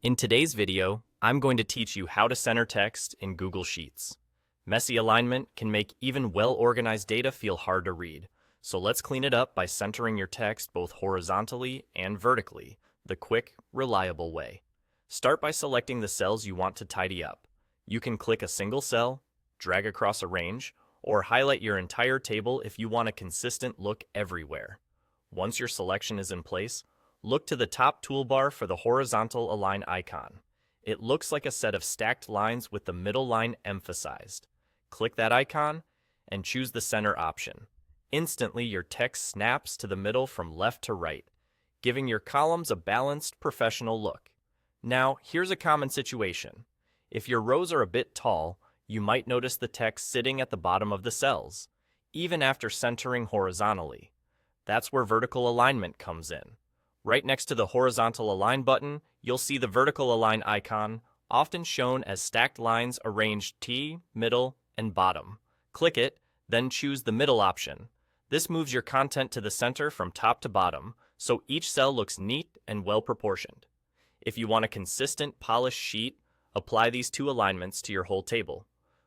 In today's video, I'm going to teach you how to center text in Google Sheets. Messy alignment can make even well-organized data feel hard to read, so let's clean it up by centering your text both horizontally and vertically, the quick, reliable way. Start by selecting the cells you want to tidy up. You can click a single cell, drag across a range, or highlight your entire table if you want a consistent look everywhere. Once your selection is in place, look to the top toolbar for the horizontal align icon. It looks like a set of stacked lines with the middle line emphasized. Click that icon and choose the center option. Instantly, your text snaps to the middle from left to right, giving your columns a balanced, professional look. Now, here's a common situation. If your rows are a bit tall, you might notice the text sitting at the bottom of the cells, even after centering horizontally. That's where vertical alignment comes in. Right next to the horizontal align button, you'll see the vertical align icon, often shown as stacked lines arranged T, middle, and bottom. Click it, then choose the middle option. This moves your content to the center from top to bottom, so each cell looks neat and well proportioned. If you want a consistent, polished sheet, apply these two alignments to your whole table.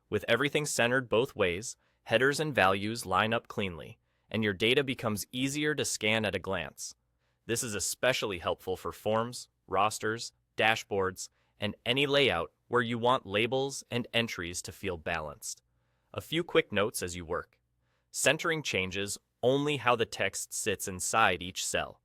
With everything centered both ways, headers and values line up cleanly, and your data becomes easier to scan at a glance. This is especially helpful for forms, rosters, dashboards, and any layout where you want labels and entries to feel balanced. A few quick notes as you work. Centering changes only how the text sits inside each cell.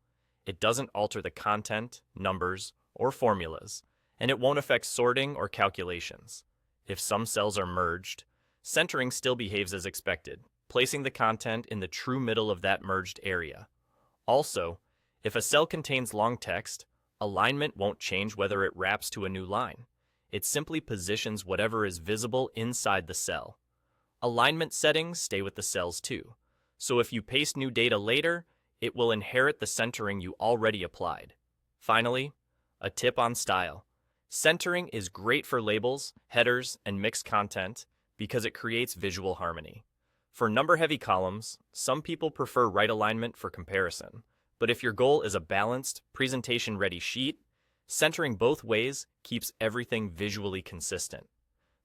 It doesn't alter the content, numbers, or formulas, and it won't affect sorting or calculations. If some cells are merged, centering still behaves as expected, placing the content in the true middle of that merged area. Also, if a cell contains long text, alignment won't change whether it wraps to a new line. It simply positions whatever is visible inside the cell. Alignment settings stay with the cells too, so if you paste new data later, it will inherit the centering you already applied. Finally, a tip on style. Centering is great for labels, headers, and mixed content because it creates visual harmony. For number-heavy columns, some people prefer right alignment for comparison. But if your goal is a balanced, presentation-ready sheet, centering both ways keeps everything visually consistent.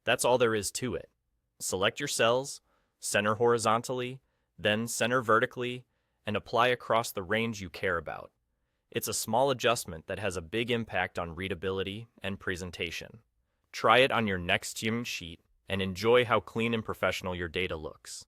That's all there is to it. Select your cells, center horizontally, then center vertically, and apply across the range you care about. It's a small adjustment that has a big impact on readability and presentation. Try it on your next sheet and enjoy how clean and professional your data looks.